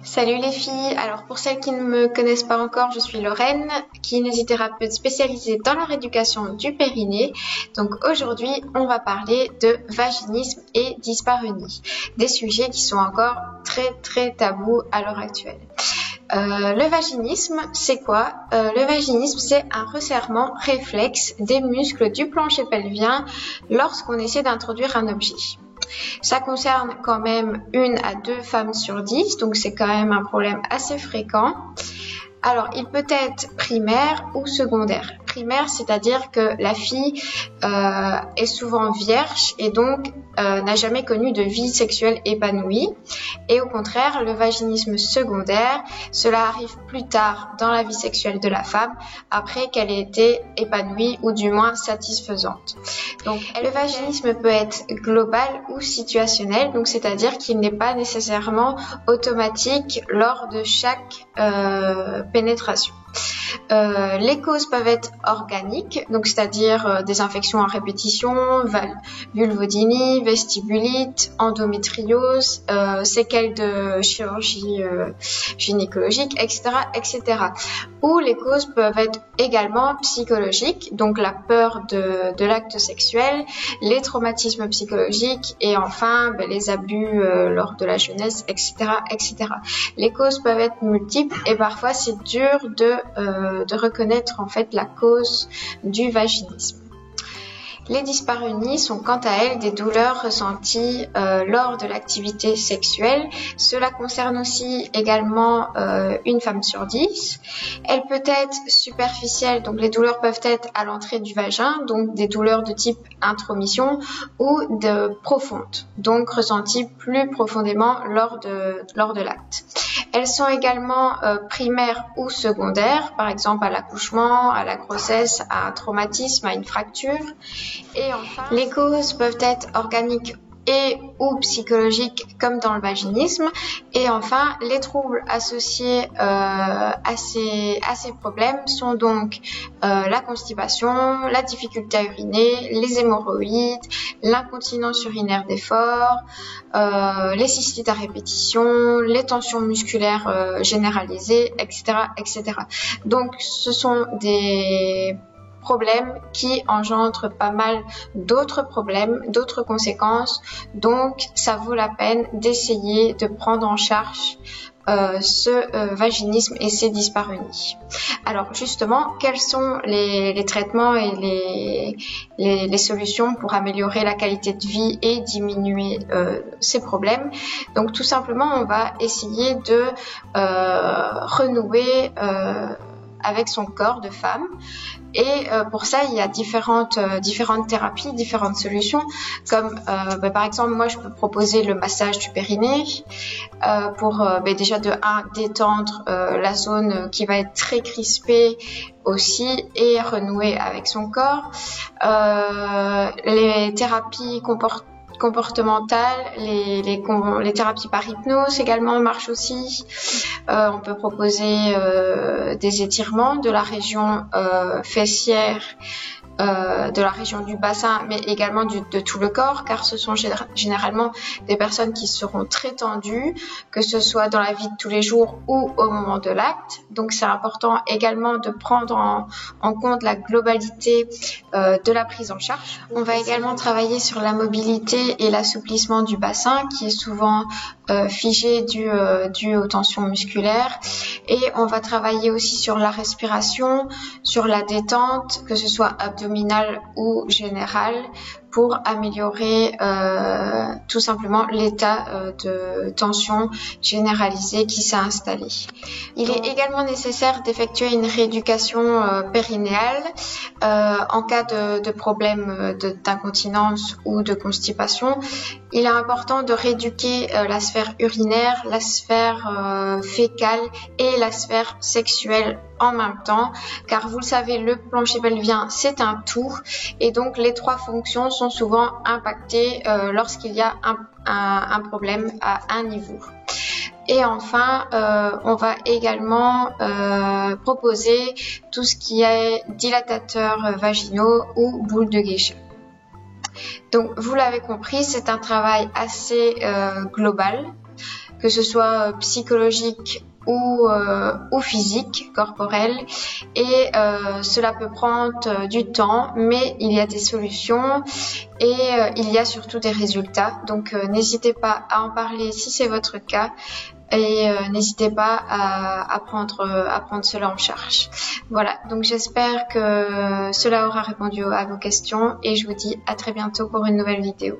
Salut les filles, alors pour celles qui ne me connaissent pas encore, je suis Lorraine, kinésithérapeute spécialisée dans la rééducation du périnée. Donc aujourd'hui, on va parler de vaginisme et dyspareunie, des sujets qui sont encore très tabous à l'heure actuelle. Le vaginisme, c'est quoi? Le vaginisme, c'est un resserrement réflexe des muscles du plancher pelvien lorsqu'on essaie d'introduire un objet. Ça concerne quand même 1 à 2 femmes sur 10, donc c'est quand même un problème assez fréquent. Alors, il peut être primaire ou secondaire. Primaire, c'est-à-dire que la fille est souvent vierge et donc n'a jamais connu de vie sexuelle épanouie. Et au contraire, le vaginisme secondaire, cela arrive plus tard dans la vie sexuelle de la femme, après qu'elle ait été épanouie ou du moins satisfaisante. Donc, le vaginisme peut être global ou situationnel, donc c'est-à-dire qu'il n'est pas nécessairement automatique lors de chaque pénétration. Les causes peuvent être organiques, donc c'est-à-dire des infections à répétition, vulvodynie, vestibulite, endométriose, séquelles de chirurgie gynécologique, etc. Ou les causes peuvent être également psychologiques, donc la peur de l'acte sexuel, les traumatismes psychologiques et enfin les abus lors de la jeunesse, etc. Les causes peuvent être multiples et parfois c'est dur de reconnaître en fait la cause du vaginisme. Les dyspareunies sont quant à elles des douleurs ressenties lors de l'activité sexuelle. Cela concerne aussi également 1 femme sur 10. Elle peut être superficielle, donc les douleurs peuvent être à l'entrée du vagin, donc des douleurs de type intromission, ou de profondes, donc ressenties plus profondément lors de l'acte. Elles sont également primaires ou secondaires, par exemple à l'accouchement, à la grossesse, à un traumatisme, à une fracture. Et enfin, les causes peuvent être organiques et ou psychologiques comme dans le vaginisme. Et enfin, les troubles associés à ces problèmes sont donc la constipation, la difficulté à uriner, les hémorroïdes, l'incontinence urinaire d'effort, les cystites à répétition, les tensions musculaires généralisées, etc. Donc, ce sont des problèmes qui engendrent pas mal d'autres problèmes, d'autres conséquences. Donc, ça vaut la peine d'essayer de prendre en charge ce vaginisme et ces dyspareunies. Alors justement, quels sont les traitements et les solutions pour améliorer la qualité de vie et diminuer ces problèmes? Donc tout simplement, on va essayer de renouer avec son corps de femme. Et pour ça, il y a différentes thérapies, différentes solutions, comme par exemple, moi je peux proposer le massage du périnée pour déjà de 1 détendre la zone qui va être très crispée aussi et renouer avec son corps. Les thérapies comportementales, les thérapies par hypnose également marchent aussi. On peut proposer des étirements de la région fessière, de la région du bassin, mais également de tout le corps, car ce sont généralement des personnes qui seront très tendues, que ce soit dans la vie de tous les jours ou au moment de l'acte. Donc c'est important également de prendre en compte la globalité de la prise en charge. On va également travailler sur la mobilité et l'assouplissement du bassin, qui est souvent figé dû aux tensions musculaires. Et on va travailler aussi sur la respiration, sur la détente, que ce soit abdominale ou générale, pour améliorer tout simplement l'état de tension généralisée qui s'est installé. Il est également nécessaire d'effectuer une rééducation périnéale en cas de problème d'incontinence ou de constipation. Il est important de rééduquer la sphère urinaire, la sphère fécale et la sphère sexuelle en même temps, car vous le savez, le plancher pelvien c'est un tout et donc les 3 fonctions sont souvent impactées lorsqu'il y a un problème à un niveau. Et enfin, on va également proposer tout ce qui est dilatateurs vaginaux ou boules de geisha. Donc, vous l'avez compris, c'est un travail assez global. que ce soit psychologique ou physique, corporel, et cela peut prendre du temps, mais il y a des solutions et il y a surtout des résultats. Donc n'hésitez pas à en parler si c'est votre cas et n'hésitez pas à prendre cela en charge. Voilà, donc j'espère que cela aura répondu à vos questions et je vous dis à très bientôt pour une nouvelle vidéo.